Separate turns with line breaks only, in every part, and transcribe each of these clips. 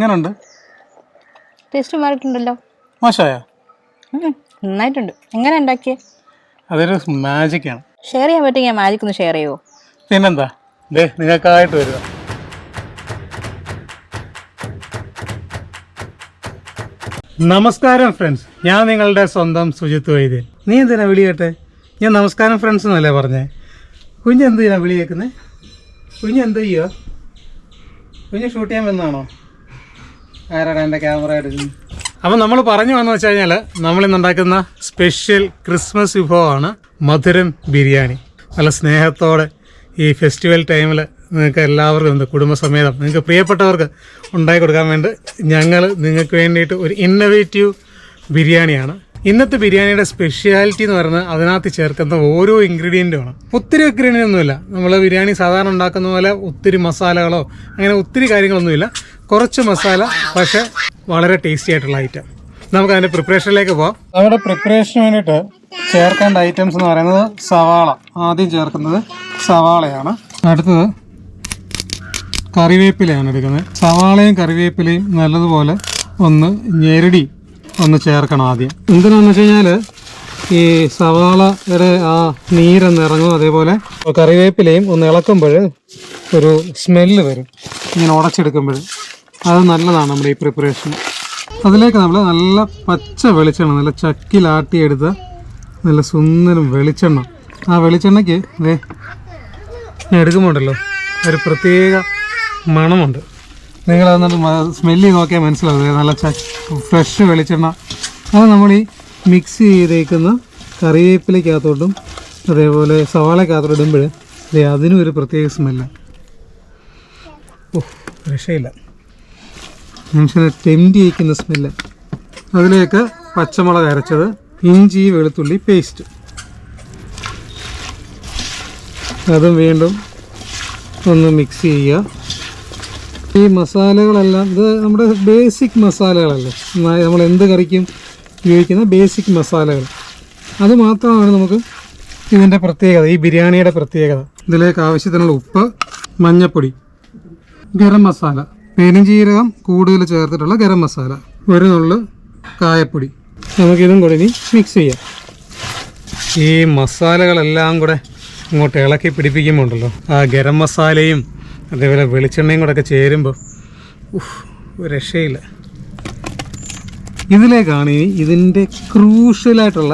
എങ്ങനെയുണ്ട്?
ടേസ്റ്റ് മാറിയിട്ടുണ്ടല്ലോ.
മോശമായോ?
നന്നായിട്ടുണ്ട്. എങ്ങനെ ഉണ്ടാക്കിയേ?
അതൊരു മാജിക്കാണ്.
ഷെയർ ചെയ്യാൻ പറ്റുമെങ്കിൽ മാജിക് ഒന്ന് ഷെയർ ചെയ്യുമോ?
പിന്നെന്താ, നിങ്ങൾക്കായിട്ട് വരിക. നമസ്കാരം ഫ്രണ്ട്സ്, ഞാൻ നിങ്ങളുടെ സ്വന്തം സുജിത്ത് വൈദ്യൻ. നീ എന്തിനാ വിളി കേട്ടെ? ഞാൻ നമസ്കാരം ഫ്രണ്ട്സ് എന്നല്ലേ പറഞ്ഞേ. കുഞ്ഞെന്തിനാ വിളി കേൾക്കുന്നത്? കുഞ്ഞെന്ത് ചെയ്യുക? കുഞ്ഞ് ഷൂട്ട് ചെയ്യാൻ വന്നാണോ? ആരാടാ എൻ്റെ ക്യാമറ എടുക്കുന്നു? അപ്പം നമ്മൾ പറഞ്ഞു വന്നു വെച്ച് കഴിഞ്ഞാൽ നമ്മളിന്നുണ്ടാക്കുന്ന സ്പെഷ്യൽ ക്രിസ്മസ് വിഭവമാണ് മധുരം ബിരിയാണി. നല്ല സ്നേഹത്തോടെ ഈ ഫെസ്റ്റിവൽ ടൈമിൽ നിങ്ങൾക്ക് എല്ലാവർക്കും കുടുംബസമേതം നിങ്ങൾക്ക് പ്രിയപ്പെട്ടവർക്ക് ഉണ്ടാക്കി കൊടുക്കാൻ വേണ്ടി ഞങ്ങൾ നിങ്ങൾക്ക് വേണ്ടിയിട്ട് ഒരു ഇന്നൊവേറ്റീവ് ബിരിയാണിയാണ്. ഇന്നത്തെ ബിരിയാണിയുടെ സ്പെഷ്യാലിറ്റി എന്ന് പറയുന്നത് അതിനകത്ത് ചേർക്കുന്ന ഓരോ ഇൻഗ്രീഡിയൻറ്റുമാണ്. ഒത്തിരി ഇൻഗ്രീഡിയൻ്റ് ഒന്നുമില്ല. നമ്മൾ ബിരിയാണി സാധാരണ ഉണ്ടാക്കുന്ന പോലെ ഒത്തിരി മസാലകളോ അങ്ങനെ ഒത്തിരി കാര്യങ്ങളൊന്നുമില്ല. കുറച്ച് മസാല, പക്ഷേ വളരെ ടേസ്റ്റി ആയിട്ടുള്ള ഐറ്റം. നമുക്ക് അതിൻ്റെ പ്രിപ്പറേഷനിലേക്ക് പോകാം. നമ്മുടെ പ്രിപ്പറേഷന് വേണ്ടിയിട്ട് ചേർക്കേണ്ട ഐറ്റംസ് എന്ന് പറയുന്നത് സവാള. ആദ്യം ചേർക്കുന്നത് സവാളയാണ്. അടുത്തത് കറിവേപ്പിലയാണ് എടുക്കുന്നത്. സവാളയും കറിവേപ്പിലയും നല്ലതുപോലെ ഒന്ന് ഞെരടി ഒന്ന് ചേർക്കണം ആദ്യം. എന്തിനാണെന്ന് വെച്ച് കഴിഞ്ഞാൽ ഈ സവാളയുടെ ആ നീരൊന്ന് ഇറങ്ങും. അതേപോലെ കറിവേപ്പിലയും ഒന്ന് ഇളക്കുമ്പോൾ ഒരു സ്മെല്ല് വരും ഇങ്ങനെ ഉടച്ചെടുക്കുമ്പോൾ. അത് നല്ലതാണ് നമ്മുടെ ഈ പ്രിപ്പറേഷന്. അതിലേക്ക് നമ്മൾ നല്ല പച്ച വെളിച്ചെണ്ണ, നല്ല ചക്കിലാട്ടിയെടുത്ത നല്ല സുന്ദരം വെളിച്ചെണ്ണ. ആ വെളിച്ചെണ്ണയ്ക്ക് എടുക്കുമ്പോണ്ടല്ലോ ഒരു പ്രത്യേക മണമുണ്ട്. നിങ്ങളത് സ്മെല്ല് നോക്കിയാൽ മനസ്സിലാവും. നല്ല ഫ്രഷ് വെളിച്ചെണ്ണ. അത് നമ്മൾ ഈ മിക്സ് ചെയ്തേക്കുന്ന കറിവേപ്പിലയ്ക്കകത്തോട്ടും അതേപോലെ സവാളക്കകത്തോട്ട് ഇടുമ്പോൾ അതിനും ഒരു പ്രത്യേക സ്മെല്ലാണ്. രക്ഷയില്ല, മനുഷ്യനെ ടെംപ്റ്റ് ചെയ്യിക്കുന്ന സ്മെല്ല്. അതിലേക്ക് പച്ചമുളക് അരച്ചത്, ഇഞ്ചി വെളുത്തുള്ളി പേസ്റ്റ്, അതും വീണ്ടും ഒന്ന് മിക്സ് ചെയ്യുക. ഈ മസാലകളെല്ലാം ഇത് നമ്മുടെ ബേസിക് മസാലകളല്ലേ, നമ്മൾ എന്ത് കറിക്കും ഉപയോഗിക്കുന്ന ബേസിക് മസാലകൾ. അത് മാത്രമാണ് നമുക്ക് ഇതിൻ്റെ പ്രത്യേകത, ഈ ബിരിയാണിയുടെ പ്രത്യേകത. ഇതിലേക്ക് ആവശ്യത്തിനുള്ള ഉപ്പ്, മഞ്ഞൾപ്പൊടി, ഗരം മസാല, പെരുംജീരകം കൂടുതൽ ചേർത്തിട്ടുള്ള ഗരം മസാല, ഒരു നുള്ളു കായപ്പൊടി. നമുക്കിതും കൂടെ ഇനി മിക്സ് ചെയ്യാം. ഈ മസാലകളെല്ലാം കൂടെ ഇങ്ങോട്ട് ഇളക്കി പിടിപ്പിക്കുമ്പോൾ ഉണ്ടല്ലോ, ആ ഗരം മസാലയും അതേപോലെ വെളിച്ചെണ്ണയും കൂടെ ഒക്കെ ചേരുമ്പോൾ ഒരു രക്ഷയില്ല. ഇതിലേക്കാണ് ഇനി ഇതിൻ്റെ ക്രൂഷ്യലായിട്ടുള്ള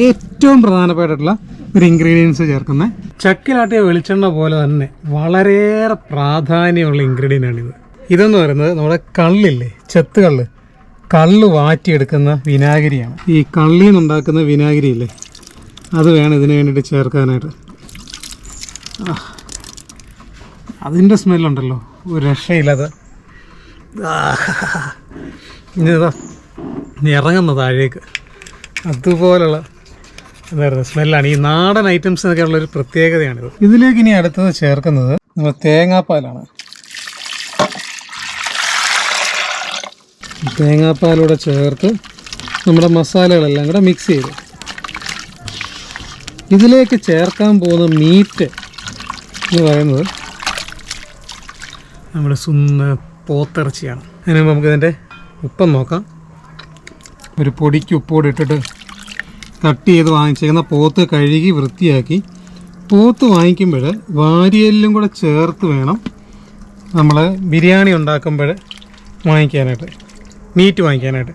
ഏറ്റവും പ്രധാനപ്പെട്ടിട്ടുള്ള ഒരു ഇൻഗ്രീഡിയൻസ് ചേർക്കുന്നത്. ചക്കിലാട്ടിയ വെളിച്ചെണ്ണ പോലെ തന്നെ വളരെയേറെ പ്രാധാന്യമുള്ള ഇൻഗ്രീഡിയൻ്റാണിത്. ഇതെന്ന് പറയുന്നത് നമ്മുടെ കള്ളില്ലേ, ചെത്ത് കള്ള് വാറ്റിയെടുക്കുന്ന വിനാഗിരിയാണ്. ഈ കള്ളിയിൽ നിന്നുണ്ടാക്കുന്ന വിനാഗിരിയില്ലേ, അത് വേണം ഇതിന് വേണ്ടിയിട്ട് ചേർക്കാനായിട്ട്. അതിൻ്റെ സ്മെല്ലുണ്ടല്ലോ ഒരു രക്ഷയില്ലാതെ ഇതാ ഇറങ്ങുന്ന താഴേക്ക് അതുപോലുള്ള എന്തായിരുന്നു സ്മെല്ലാണ്. ഈ നാടൻ ഐറ്റംസിനൊക്കെ ഉള്ളൊരു പ്രത്യേകതയാണിത്. ഇതിലേക്ക് ഇനി അടുത്തത് ചേർക്കുന്നത് നമ്മൾ തേങ്ങാപ്പാലാണ്. തേങ്ങാപ്പാലൂടെ ചേർത്ത് നമ്മുടെ മസാലകളെല്ലാം കൂടെ മിക്സ് ചെയ്ത് ഇതിലേക്ക് ചേർക്കാൻ പോകുന്ന മീറ്റ് എന്ന് പറയുന്നത് നമ്മുടെ പോത്തിറച്ചിയാണ്. അതിന് മുമ്പ് നമുക്കിതിൻ്റെ ഉപ്പം നോക്കാം. ഒരു പൊടിക്ക് ഉപ്പോട് ഇട്ടിട്ട് കട്ട് ചെയ്ത് വാങ്ങിച്ചേക്കുന്ന പോത്ത് കഴുകി വൃത്തിയാക്കി, പോത്ത് വാങ്ങിക്കുമ്പോൾ വാരിയെല്ലും കൂടെ ചേർത്ത് വേണം നമ്മൾ ബിരിയാണി ഉണ്ടാക്കുമ്പോൾ വാങ്ങിക്കാനായിട്ട്, മീറ്റ് വാങ്ങിക്കാനായിട്ട്.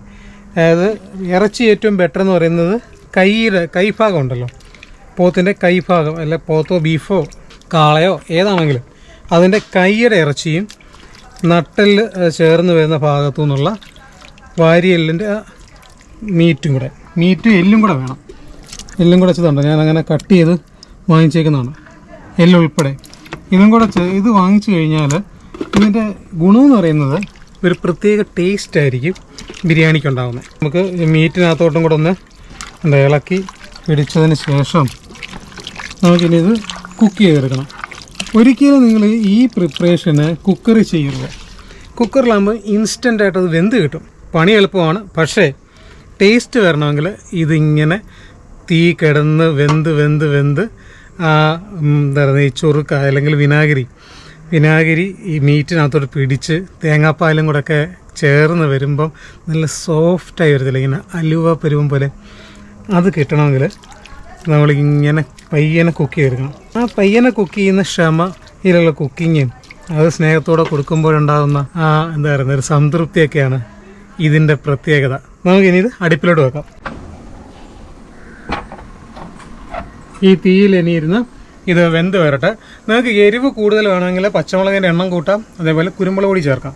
അതായത് ഇറച്ചി ഏറ്റവും ബെറ്റർ എന്ന് പറയുന്നത് കൈഭാഗം ഉണ്ടല്ലോ, പോത്തിൻ്റെ കൈഭാഗം, അല്ല പോത്തോ ബീഫോ കാളയോ ഏതാണെങ്കിലും അതിൻ്റെ കൈയുടെ ഇറച്ചിയും നട്ടെല്ല് ചേർന്ന് വരുന്ന ഭാഗത്തു നിന്നുള്ള വാരിയെല്ലിൻ്റെ മീറ്റും കൂടെ, മീറ്റും എല്ലും കൂടെ വേണം. എല്ലും കൂടെ വെച്ചതുണ്ട്, ഞാനങ്ങനെ കട്ട് ചെയ്ത് വാങ്ങിച്ചേക്കുന്നതാണ്, എല്ലുൾപ്പെടെ. ഇതും കൂടെ ഇത് വാങ്ങിച്ചു കഴിഞ്ഞാൽ ഇതിൻ്റെ ഗുണമെന്ന് പറയുന്നത് ഒരു പ്രത്യേക ടേസ്റ്റ് ആയിരിക്കും ബിരിയാണിക്ക് ഉണ്ടാകുന്നത്. നമുക്ക് മീറ്റിനകത്തോട്ടും കൂടെ ഒന്ന് ഇളക്കി പിടിച്ചതിന് ശേഷം നമുക്കിനി ഇത് കുക്ക് ചെയ്തെടുക്കണം. ഒരിക്കലും നിങ്ങൾ ഈ പ്രിപ്പറേഷന് കുക്കറിൽ ചെയ്യരുത്. കുക്കറിലാകുമ്പോൾ ഇൻസ്റ്റൻ്റായിട്ട് അത് വെന്ത് കിട്ടും, പണി എളുപ്പമാണ്. പക്ഷേ ടേസ്റ്റ് വരണമെങ്കിൽ ഇതിങ്ങനെ തീ കിടന്ന് വെന്ത് വെന്ത് വെന്ത് എന്താ പറയുക, ഈ ചൊറുക്ക അല്ലെങ്കിൽ വിനാഗിരി ഈ മീറ്റിനകത്തോട്ട് പിടിച്ച് തേങ്ങാപ്പാലും കൂടെ ഒക്കെ ചേർന്ന് വരുമ്പം നല്ല സോഫ്റ്റായി വരത്തില്ല, ഇങ്ങനെ അലുവ പരുവം പോലെ. അത് കിട്ടണമെങ്കിൽ നമ്മളിങ്ങനെ പയ്യനെ കുക്ക് ചെയ്തെടുക്കണം. ആ പയ്യനെ കുക്ക് ചെയ്യുന്ന ക്ഷമയിലുള്ള കുക്കിങ്ങും അത് സ്നേഹത്തോടെ കൊടുക്കുമ്പോഴുണ്ടാകുന്ന ആ എന്താ പറയുന്നത് ഒരു സംതൃപ്തിയൊക്കെയാണ് ഇതിൻ്റെ പ്രത്യേകത. നമുക്കിനി ഇത് അടുപ്പിലോട്ട് വെക്കാം. ഈ തീയിൽ ഇനിയിരുന്ന് ഇത് വെന്ത് വരട്ടെ. നിങ്ങൾക്ക് എരിവ് കൂടുതൽ വേണമെങ്കിൽ പച്ചമുളകിൻ്റെ എണ്ണം കൂട്ടാം, അതേപോലെ കുരുമുളക് പൊടി ചേർക്കാം.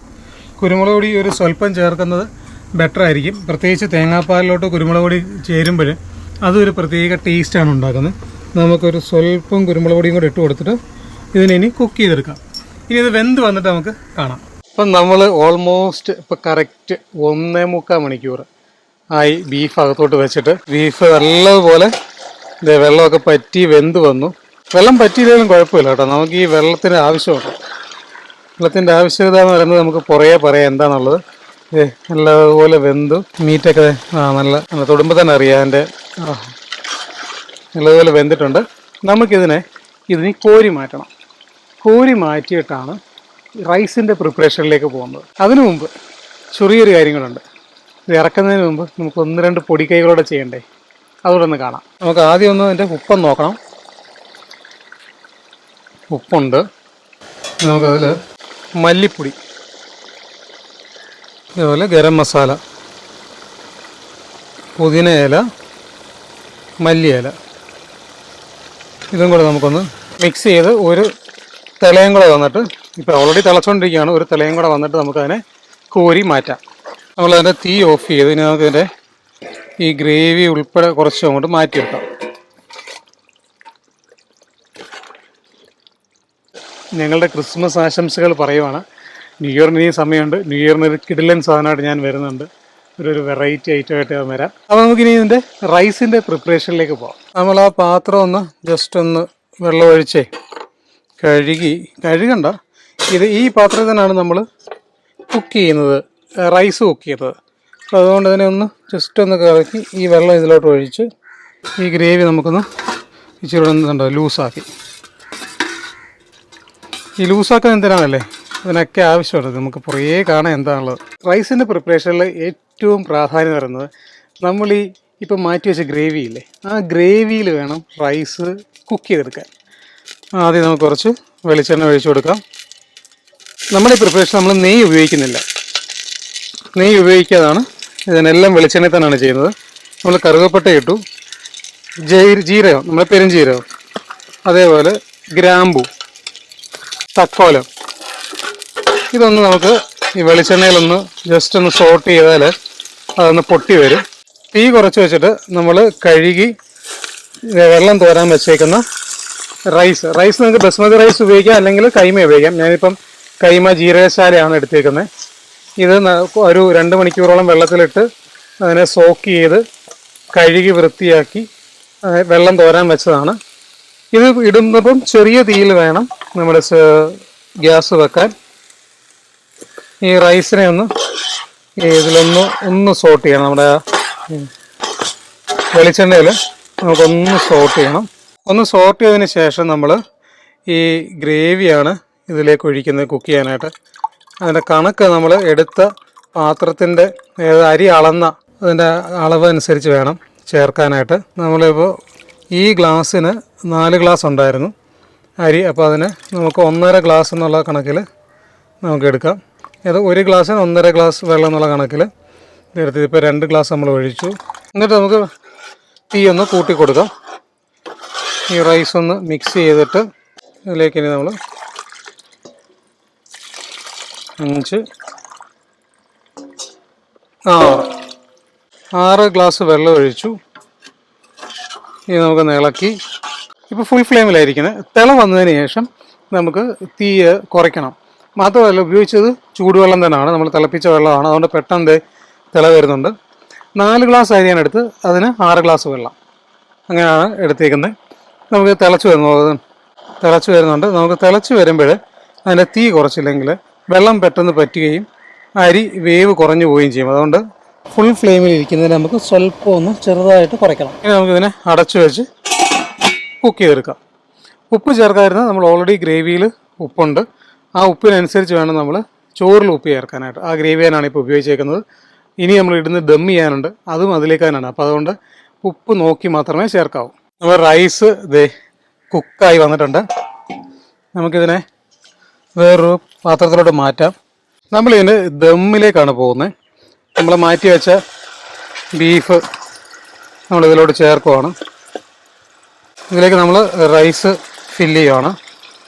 കുരുമുളക് പൊടി ഒരു സ്വല്പം ചേർക്കുന്നത് ബെറ്റർ ആയിരിക്കും. പ്രത്യേകിച്ച് തേങ്ങാപ്പാലിലോട്ട് കുരുമുളക് പൊടി ചേരുമ്പോൾ അതൊരു പ്രത്യേക ടേസ്റ്റാണ് ഉണ്ടാക്കുന്നത്. നമുക്കൊരു സ്വല്പം കുരുമുളക് പൊടിയും കൂടെ ഇട്ട് കൊടുത്തിട്ട് ഇതിനി കുക്ക് ചെയ്തെടുക്കാം. ഇനി ഇത് വെന്ത് വന്നിട്ട് നമുക്ക് കാണാം. ഇപ്പം നമ്മൾ ഓൾമോസ്റ്റ് ഇപ്പം കറക്റ്റ് 1.25 മണിക്കൂർ ആയി ബീഫ് അകത്തോട്ട് വെച്ചിട്ട്. ബീഫ് നല്ലതുപോലെ വെള്ളമൊക്കെ പറ്റി വെന്ത് വന്നു. വെള്ളം പറ്റിയില്ലെങ്കിലും കുഴപ്പമില്ല കേട്ടോ, നമുക്ക് ഈ വെള്ളത്തിൻ്റെ ആവശ്യമുണ്ട്. വെള്ളത്തിൻ്റെ ആവശ്യകത എന്ന് പറയുന്നത് നമുക്ക് പുറകെ പറയാം എന്താണെന്നുള്ളത്. നല്ലതുപോലെ വെന്തു. മീറ്റൊക്കെ നല്ല തൊടുമ്പോൾ തന്നെ അറിയാം അതിൻ്റെ നല്ലതുപോലെ വെന്തിട്ടുണ്ട്. നമുക്കിതിനെ കോരി മാറ്റണം. കോരി മാറ്റിയിട്ടാണ് റൈസിൻ്റെ പ്രിപ്പറേഷനിലേക്ക് പോകുന്നത്. അതിനു മുമ്പ് ചെറിയൊരു കാര്യങ്ങളുണ്ട്. ഇത് ഇറക്കുന്നതിന് മുമ്പ് നമുക്ക് 1-2 പൊടിക്കൈകളോടെ ചെയ്യണ്ടേ, അതുകൂടെ ഒന്ന് കാണാം. നമുക്ക് ആദ്യം ഒന്ന് അതിൻ്റെ ഉപ്പൊന്ന് നോക്കണം. ഉപ്പുണ്ട്. നമുക്കതിൽ മല്ലിപ്പൊടി, അതുപോലെ ഗരം മസാല, പുതിന ഇല, മല്ലിയില, ഇതും കൂടെ നമുക്കൊന്ന് മിക്സ് ചെയ്ത് ഒരു തിളയും കൂടെ വന്നിട്ട്, ഇപ്പോൾ ഓൾറെഡി തിളച്ചുകൊണ്ടിരിക്കുകയാണ്, ഒരു തിളയും കൂടെ വന്നിട്ട് നമുക്കതിനെ കോരി മാറ്റാം. നമ്മളതിൻ്റെ തീ ഓഫ് ചെയ്ത് ഇനി നമുക്കിതിൻ്റെ ഈ ഗ്രേവി ഉൾപ്പെടെ കുറച്ച് അങ്ങോട്ട് മാറ്റി വെക്കാം. ഞങ്ങളുടെ ക്രിസ്മസ് ആശംസകൾ പറയുവാണ്. ന്യൂ ഇയറിന് ഈ സമയമുണ്ട്. ന്യൂ ഇയറിന് ഒരു കിടിലൻ സാധനമായിട്ട് ഞാൻ വരുന്നുണ്ട്. ഒരു വെറൈറ്റി ഐറ്റമായിട്ട് ഞാൻ വരാം. അപ്പോൾ നമുക്കിനി ഇതിൻ്റെ റൈസിൻ്റെ പ്രിപ്പറേഷനിലേക്ക് പോകാം. നമ്മൾ ആ പാത്രം ഒന്ന് ജസ്റ്റ് ഒന്ന് വെള്ളം ഒഴിച്ചേ കഴുകണ്ട. ഈ പാത്രത്തിൽ തന്നെയാണ് നമ്മൾ കുക്ക് ചെയ്യുന്നത്, റൈസ് കുക്ക് ചെയ്യുന്നത്. അപ്പോൾ അതുകൊണ്ട് അതിനെ ഒന്ന് ജസ്റ്റ് ഒന്ന് കറക്കി ഈ വെള്ളം ഇതിലോട്ട് ഒഴിച്ച് ഈ ഗ്രേവി നമുക്കൊന്ന് ഇച്ചിരി ഒന്നുണ്ടോ ലൂസാക്കി. ഈ ലൂസാക്കാൻ എന്തിനാണല്ലേ, അതിനൊക്കെ ആവശ്യമുള്ളത്. നമുക്ക് പുറകെ കാണാൻ എന്താണുള്ളത്. റൈസിൻ്റെ പ്രിപ്പറേഷനിൽ ഏറ്റവും പ്രാധാന്യം വരുന്നത് നമ്മൾ ഇപ്പം മാറ്റി വെച്ച ഗ്രേവിയില്ലേ, ആ ഗ്രേവിയിൽ വേണം റൈസ് കുക്ക് ചെയ്തെടുക്കാൻ. ആദ്യം നമുക്ക് കുറച്ച് വെളിച്ചെണ്ണ ഒഴിച്ചു കൊടുക്കാം. നമ്മുടെ ഈ പ്രിപ്പറേഷൻ നമ്മൾ നെയ്യ് ഉപയോഗിക്കുന്നില്ല. നെയ്യ് ഉപയോഗിക്കാതാണ് ഇതിനെല്ലാം വെളിച്ചെണ്ണയിൽ തന്നെയാണ് ചെയ്യുന്നത്. നമ്മൾ കറുകപ്പട്ട ഇട്ടു, ജീരകം, നമ്മുടെ പെരുംജീരകം, അതേപോലെ ഗ്രാമ്പു, തക്കോലം, ഇതൊന്ന് നമുക്ക് ഈ വെളിച്ചെണ്ണയിലൊന്ന് ജസ്റ്റ് ഒന്ന് സോട്ട് ചെയ്താൽ അതൊന്ന് പൊട്ടി വരും. തീ കുറച്ച് വെച്ചിട്ട് നമ്മൾ കഴുകി വെള്ളം തോരാൻ വെച്ചേക്കുന്ന റൈസ് നിങ്ങൾക്ക് ബസ്മതി റൈസ് ഉപയോഗിക്കാം, അല്ലെങ്കിൽ കൈമ ഉപയോഗിക്കാം. ഞാനിപ്പം കൈമ ജീരകശാലയാണ് എടുത്തേക്കുന്നത്. ഇത് ഒരു 2 മണിക്കൂറോളം വെള്ളത്തിലിട്ട് അതിനെ സോക്ക് ചെയ്ത് കഴുകി വൃത്തിയാക്കി വെള്ളം തോരാൻ വെച്ചതാണ്. ഇത് ഇടുന്നപ്പം ചെറിയ തീയിൽ വേണം നമ്മൾ ഗ്യാസ് വെക്കാൻ. ഈ റൈസിനെ ഇതിലൊന്ന് സോട്ട് ചെയ്യണം. നമ്മുടെ വെളിച്ചെണ്ണയിൽ നമുക്കൊന്ന് സോട്ട് ചെയ്യണം. ഒന്ന് സോട്ട് ചെയ്തതിന് ശേഷം നമ്മൾ ഈ ഗ്രേവിയാണ് ഇതിലേക്ക് ഒഴിക്കുന്നത് കുക്ക് ചെയ്യാനായിട്ട്. അതിൻ്റെ കണക്ക് നമ്മൾ എടുത്ത പാത്രത്തിൻ്റെ അരി അളന്ന അതിൻ്റെ അളവ് അനുസരിച്ച് വേണം ചേർക്കാനായിട്ട്. നമ്മളിപ്പോൾ ഈ ഗ്ലാസ്സിന് 4 ഗ്ലാസ് ഉണ്ടായിരുന്നു അരി, അപ്പോൾ അതിന് നമുക്ക് 1.5 ഗ്ലാസ് എന്നുള്ള കണക്കിൽ നമുക്ക് എടുക്കാം. അത് 1 ഗ്ലാസ്സിന് 1.5 ഗ്ലാസ് വെള്ളം എന്നുള്ള കണക്കിൽ എടുത്ത് ഇപ്പോൾ 2 ഗ്ലാസ് നമ്മൾ ഒഴിച്ചു. എന്നിട്ട് നമുക്ക് തീ ഒന്ന് കൂട്ടി കൊടുക്കാം. ഈ റൈസ് ഒന്ന് മിക്സ് ചെയ്തിട്ട് ഇതിലേക്ക് ഇനി നമ്മൾ 6 ഗ്ലാസ് വെള്ളം ഒഴിച്ചു. ഇനി നമുക്ക് ഇളക്കി. ഇപ്പോൾ ഫുൾ ഫ്ലെയിമിലായിരിക്കുന്നത്. തിള വന്നതിന് ശേഷം നമുക്ക് തീ കുറയ്ക്കണം. മാത്രമല്ല ഉപയോഗിച്ചത് ചൂടുവെള്ളം തന്നെയാണ്, നമ്മൾ തിളപ്പിച്ച വെള്ളമാണ്. അതുകൊണ്ട് പെട്ടെന്ന് തിള വരുന്നുണ്ട്. 4 ഗ്ലാസ് അരിയാണ് എടുത്ത് അതിന് 6 ഗ്ലാസ് വെള്ളം, അങ്ങനെയാണ് എടുത്തേക്കുന്നത്. നമുക്ക് തിളച്ച് വരുന്നുണ്ട്. നമുക്ക് തിളച്ച് വരുമ്പോൾ അതിൻ്റെ തീ കുറച്ചില്ലെങ്കിൽ വെള്ളം പെട്ടെന്ന് പറ്റുകയും അരി വേവ് കുറഞ്ഞു പോവുകയും ചെയ്യും. അതുകൊണ്ട് ഫുൾ ഫ്ലെയിമിൽ ഇരിക്കുന്നതിന് നമുക്ക് സ്വല്പം ഒന്ന് ചെറുതായിട്ട് കുറയ്ക്കണം. ഇനി നമുക്കിതിനെ അടച്ചു വെച്ച് കുക്ക് ചെയ്തെടുക്കാം. ഉപ്പ് ചേർക്കാതിരുന്നാൽ നമ്മൾ ഓൾറെഡി ഗ്രേവിയിൽ ഉപ്പുണ്ട്. ആ ഉപ്പിനനുസരിച്ച് വേണം നമ്മൾ ചോറിൽ ഉപ്പ് ചേർക്കാനായിട്ട്. ആ ഗ്രേവിയാണ് ഇപ്പോൾ ഉപയോഗിച്ചേക്കുന്നത്. ഇനി നമ്മൾ ഇടുന്ന ദം ചെയ്യാനുണ്ട്, അതും അതിലേക്കാനാണ്. അപ്പോൾ അതുകൊണ്ട് ഉപ്പ് നോക്കി മാത്രമേ ചേർക്കാവൂ. നമ്മൾ റൈസ് ഇതേ കുക്കായി വന്നിട്ടുണ്ട്. നമുക്കിതിനെ വേറൊരു പാത്രത്തിലോട്ട് മാറ്റാം. നമ്മളിതിന് ദമ്മിലേക്കാണ് പോകുന്നത്. നമ്മൾ മാറ്റി വെച്ച ബീഫ് നമ്മളിതിലോട്ട് ചേർക്കുവാണ്. ഇതിലേക്ക് നമ്മൾ റൈസ് ഫില്ല് ചെയ്യുവാണ്.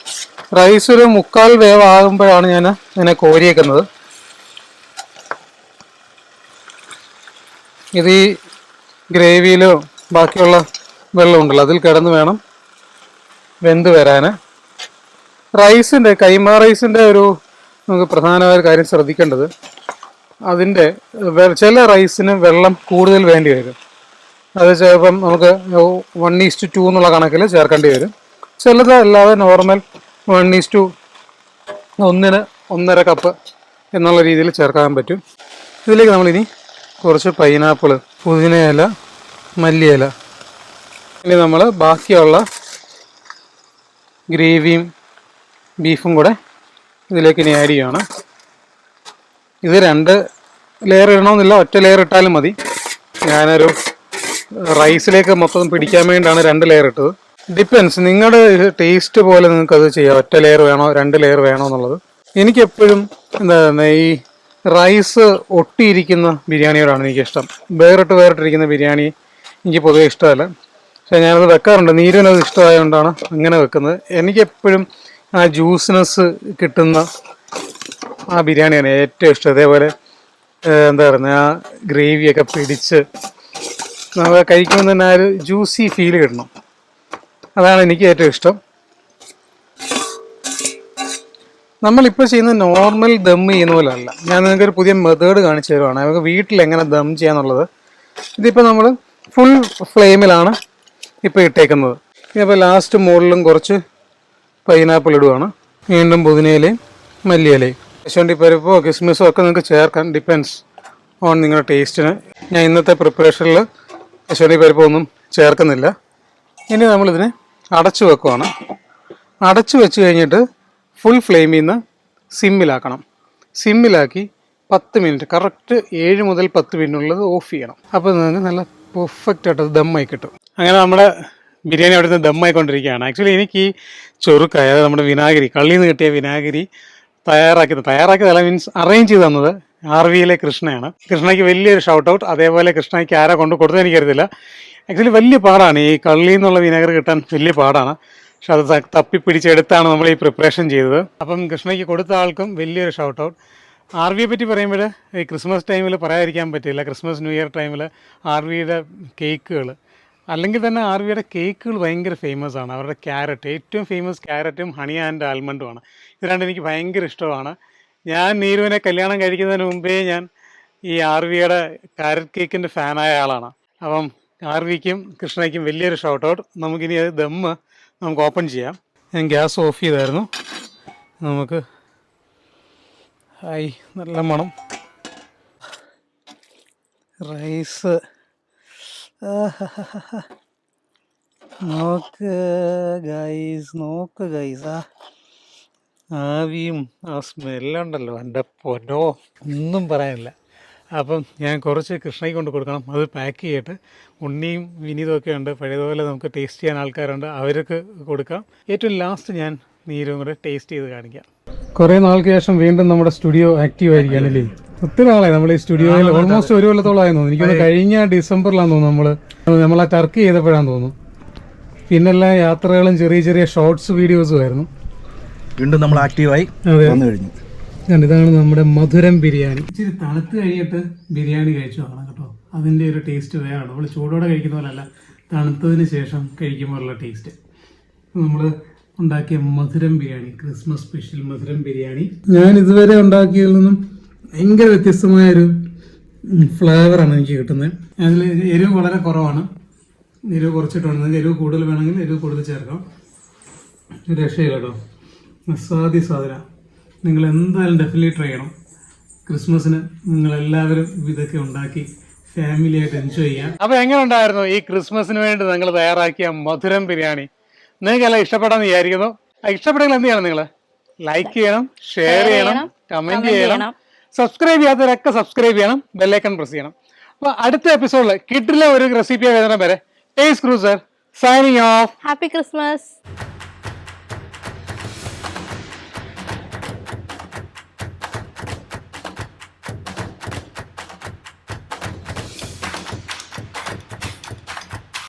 റൈസ് ഒരു 3/4 വേവാകുമ്പോഴാണ് ഞാൻ ഇതിനെ കോരിയേക്കുന്നത്. ഇത് ഈ ഗ്രേവിയിലോ ബാക്കിയുള്ള വെള്ളമുണ്ടല്ലോ അതിൽ കിടന്ന് വേണം വെന്ത് വരാൻ. റൈസിൻ്റെ കൈമ റൈസിൻ്റെ നമുക്ക് പ്രധാനമായ കാര്യം ശ്രദ്ധിക്കേണ്ടത്, അതിൻ്റെ ചില റൈസിന് വെള്ളം കൂടുതൽ വേണ്ടി വരും. അത് ചിലപ്പം നമുക്ക് 1:2 എന്നുള്ള കണക്കിൽ ചേർക്കേണ്ടി വരും. ചിലത് അല്ലാതെ നോർമൽ 1:1 കപ്പ് എന്നുള്ള രീതിയിൽ ചേർക്കാൻ പറ്റും. ഇതിലേക്ക് നമ്മളിനി കുറച്ച് പൈനാപ്പിൾ, പുതിനയില, മല്ലിയില, ഇനി നമ്മൾ ബാക്കിയുള്ള ഗ്രേവിയും ബീഫും കൂടെ ഇതിലേക്ക് ഇനി ആഡ് ചെയ്യുകയാണ്. ഇത് 2 ലെയർ ഇടണമെന്നില്ല, ഒറ്റ ലെയർ ഇട്ടാലും മതി. ഞാനൊരു റൈസിലേക്ക് മൊത്തം പിടിക്കാൻ വേണ്ടിയാണ് 2 ലെയർ ഇട്ടത്. ഡിപ്പെൻസ്, നിങ്ങളുടെ ടേസ്റ്റ് പോലെ നിങ്ങൾക്കത് ചെയ്യാം. ഒറ്റ ലെയർ വേണോ 2 ലെയർ വേണോ എന്നുള്ളത്. എനിക്കെപ്പോഴും എന്താ ഈ റൈസ് ഒട്ടിയിരിക്കുന്ന ബിരിയാണിയോടാണ് എനിക്കിഷ്ടം. വേറിട്ടിരിക്കുന്ന ബിരിയാണി എനിക്ക് പൊതുവെ ഇഷ്ടമല്ല. പക്ഷേ ഞാനത് വെക്കാറുണ്ട്. നീരുവിനത് ഇഷ്ടമായതുകൊണ്ടാണ് അങ്ങനെ വെക്കുന്നത്. എനിക്കെപ്പോഴും ആ ജ്യൂസിനെസ് കിട്ടുന്ന ആ ബിരിയാണിയാണ് ഏറ്റവും ഇഷ്ടം. അതേപോലെ എന്താ പറയുന്നത്, ആ ഗ്രേവിയൊക്കെ പിടിച്ച് നമ്മൾ കഴിക്കുമ്പോൾ തന്നെ ആ ഒരു ജ്യൂസി ഫീൽ കിട്ടണം. അതാണ് എനിക്ക് ഏറ്റവും ഇഷ്ടം. നമ്മളിപ്പോൾ ചെയ്യുന്ന നോർമൽ ദം ചെയ്യുന്ന പോലെ അല്ല. ഞാൻ നിങ്ങൾക്കൊരു പുതിയ മെത്തേഡ് കാണിച്ചു തരുവാണ്, നമുക്ക് വീട്ടിൽ എങ്ങനെ ദം ചെയ്യാന്നുള്ളത്. ഇതിപ്പോൾ നമ്മൾ ഫുൾ ഫ്ലെയിമിലാണ് ഇപ്പോൾ ഇട്ടേക്കുന്നത്. ഇതിപ്പോൾ ലാസ്റ്റ് മുകളിലും കുറച്ച് പൈനാപ്പിൾ ഇടുവാണ്. വീണ്ടും പുതിനയിലയും മല്ലിയിലയും കശുവണ്ടിപ്പരിപ്പോ കിസ്മിസോ ഒക്കെ നിങ്ങൾക്ക് ചേർക്കാം, ഡിപ്പെൻസ് ഓൺ നിങ്ങളുടെ ടേസ്റ്റിന്. ഞാൻ ഇന്നത്തെ പ്രിപ്പറേഷനിൽ കശുവണ്ടിപ്പരിപ്പോ ഒന്നും ചേർക്കുന്നില്ല. ഇനി നമ്മളിതിനെ അടച്ചു വെക്കുവാണ്. അടച്ചു വെച്ച് കഴിഞ്ഞിട്ട് ഫുൾ ഫ്ലെയിമിൽ നിന്ന് സിമ്മിലാക്കണം. സിമ്മിലാക്കി 10 മിനിറ്റ്, കറക്റ്റ് 7 മുതൽ 10 മിനിറ്റുള്ളത് ഓഫ് ചെയ്യണം. അപ്പോൾ നിങ്ങൾക്ക് നല്ല പെർഫെക്റ്റ് ആയിട്ട് ദമ്മായി കിട്ടും. അങ്ങനെ നമ്മുടെ ബിരിയാണി അവിടെ നിന്ന് ദമ്മായിക്കൊണ്ടിരിക്കുകയാണ്. ആക്ച്വലി എനിക്ക് ഈ ചൊറുക്കായ, അതായത് നമ്മുടെ വിനാഗിരി, കള്ളിയിൽ നിന്ന് കിട്ടിയ വിനാഗിരി തയ്യാറാക്കിയതല്ല, മീൻസ് അറേഞ്ച് ചെയ്ത് തന്നത് RVയിലെ കൃഷ്ണയാണ്. കൃഷ്ണയ്ക്ക് വലിയൊരു ഷൗട്ട് ഔട്ട്. അതേപോലെ കൃഷ്ണയ്ക്ക് ആരാ കൊണ്ട് കൊടുത്തത് എനിക്കറിയത്തില്ല. ആക്ച്വലി വലിയ പാടാണ് ഈ കള്ളിയിൽ നിന്നുള്ള വിനാഗിരി കിട്ടാൻ, വലിയ പാടാണ്. പക്ഷെ അത് തപ്പിപ്പിടിച്ചെടുത്താണ് നമ്മൾ ഈ പ്രിപ്പറേഷൻ ചെയ്തത്. അപ്പം കൃഷ്ണയ്ക്ക് കൊടുത്ത ആൾക്കും വലിയൊരു ഷൗട്ട് ഔട്ട്. RVയെ പറ്റി പറയുമ്പോൾ ഈ ക്രിസ്മസ് ടൈമിൽ പറയാതിരിക്കാൻ പറ്റില്ല. ക്രിസ്മസ് ന്യൂ ഇയർ ടൈമിൽ RVയുടെ കേക്കുകൾ, അല്ലെങ്കിൽ തന്നെ RVയുടെ കേക്കുകൾ ഭയങ്കര ഫേമസ് ആണ്. അവരുടെ ക്യാരറ്റ്, ഏറ്റവും ഫേമസ് ക്യാരറ്റും ഹണി ആൻഡ് ആൽമണ്ടുമാണ്. ഇത് രണ്ടും എനിക്ക് ഭയങ്കര ഇഷ്ടമാണ്. ഞാൻ നീരുവിനെ കല്യാണം കഴിക്കുന്നതിന് മുമ്പേ ഞാൻ ഈ RVയുടെ ക്യാരറ്റ് കേക്കിൻ്റെ ഫാനായ ആളാണ്. അപ്പം RVക്കും കൃഷ്ണയ്ക്കും വലിയൊരു ഷൗട്ട് ഔട്ട്. നമുക്കിനി അത് ദമ്മ് നമുക്ക് ഓപ്പൺ ചെയ്യാം. ഞാൻ ഗ്യാസ് ഓഫ് ചെയ്തായിരുന്നു. നമുക്ക് നല്ല മണം. റൈസ് നോക്ക് ഗൈസ്, ആവിയും ആ സ്മെല്ലുണ്ടല്ലോ, എൻ്റെ പൊന്നോ, ഒന്നും പറയാനില്ല. അപ്പം ഞാൻ കുറച്ച് കൃഷ്ണയ്ക്ക് കൊണ്ട് കൊടുക്കണം. അത് പാക്ക് ചെയ്തിട്ട് ഉണ്ണിയും വിനീതും ഒക്കെ ഉണ്ട്, പഴയതുപോലെ നമുക്ക് ടേസ്റ്റ് ചെയ്യാൻ ആൾക്കാരുണ്ട്, അവർക്ക് കൊടുക്കാം. ഏറ്റവും ലാസ്റ്റ് ഞാൻ നീരും കൂടെ ടേസ്റ്റ് ചെയ്ത് കാണിക്കാം. കുറേ നാൾക്ക് ശേഷം വീണ്ടും നമ്മുടെ സ്റ്റുഡിയോ ആക്റ്റീവ് ആയിരിക്കുകയാണല്ലേ. ഒത്തിരി നാളായി നമ്മൾ ഈ സ്റ്റുഡിയോയിൽ, ഓൾമോസ്റ്റ് 1 കൊല്ലത്തോളമായിരുന്നു തോന്നുന്നു. എനിക്കൊന്ന് കഴിഞ്ഞ ഡിസംബറിലാന്ന് തോന്നുന്നു നമ്മൾ ആ ടർക്കി ചെയ്തപ്പോഴാന്ന് തോന്നുന്നു. പിന്നെല്ലാം യാത്രകളും ചെറിയ ചെറിയ ഷോർട്സ് വീഡിയോസും ആയിരുന്നു. വീണ്ടും നമ്മൾ ആക്റ്റീവായി വന്നു കഴിഞ്ഞു. ഇതാണ് നമ്മുടെ മധുരം ബിരിയാണി. ഇച്ചിരി തണുത്ത് കഴിഞ്ഞിട്ട് ബിരിയാണി കഴിച്ചു നോക്കണം കേട്ടോ, അതിൻ്റെ ഒരു ടേസ്റ്റ് വേറെയാണ്. നമ്മൾ ചൂടോടെ കഴിക്കുന്ന പോലല്ല, തണുത്തതിന് ശേഷം കഴിക്കുമ്പോഴുള്ള ടേസ്റ്റ്. നമ്മൾ ഉണ്ടാക്കിയ മധുരം ബിരിയാണി, ക്രിസ്മസ് സ്പെഷ്യൽ മധുരം ബിരിയാണി, ഞാൻ ഇതുവരെ ഉണ്ടാക്കിയതിൽ നിന്നും ഭയങ്കര വ്യത്യസ്തമായൊരു ഫ്ലേവറാണ് എനിക്ക് കിട്ടുന്നത്. അതിൽ എരിവ് വളരെ കുറവാണ്, എരിവ് കുറച്ചിട്ടുണ്ട്. നിങ്ങൾക്ക് എരിവ് കൂടുതൽ വേണമെങ്കിൽ എരിവ് കൂടുതൽ ചേർക്കാം. ഒരു രക്ഷയില്ല കേട്ടോ, അസാധ്യ സാധന. നിങ്ങൾ എന്തായാലും ഡെഫിനറ്റ്ലി ട്രൈ ചെയ്യണം. ക്രിസ്മസിന് നിങ്ങളെല്ലാവരും ഇതൊക്കെ ഉണ്ടാക്കി ഫാമിലിയായിട്ട് എൻജോയ് ചെയ്യാം. അപ്പോൾ എങ്ങനെ ഉണ്ടായിരുന്നു ഈ ക്രിസ്മസിന് വേണ്ടി നിങ്ങൾ തയ്യാറാക്കിയ മധുരം ബിരിയാണി? നിങ്ങൾക്ക് എല്ലാം ഇഷ്ടപ്പെടാമെന്ന് വിചാരിക്കുന്നു. ഇഷ്ടപ്പെട്ടെങ്കിൽ എന്ത് ചെയ്യണം? നിങ്ങൾ ലൈക്ക് ചെയ്യണം, ഷെയർ ചെയ്യണം, കമന്റ് ചെയ്യണം. സബ്സ്ക്രൈബ് ചെയ്യാത്തവരൊക്കെ സബ്സ്ക്രൈബ് ചെയ്യണം, ബെല്ലൈക്കൺ പ്രസ് ചെയ്യണം. അപ്പൊ അടുത്ത എപ്പിസോഡിൽ കിട്ടില്ല ഒരു റെസിപ്പി വരുന്ന വരെ taste cruiser signing off.
Happy Christmas.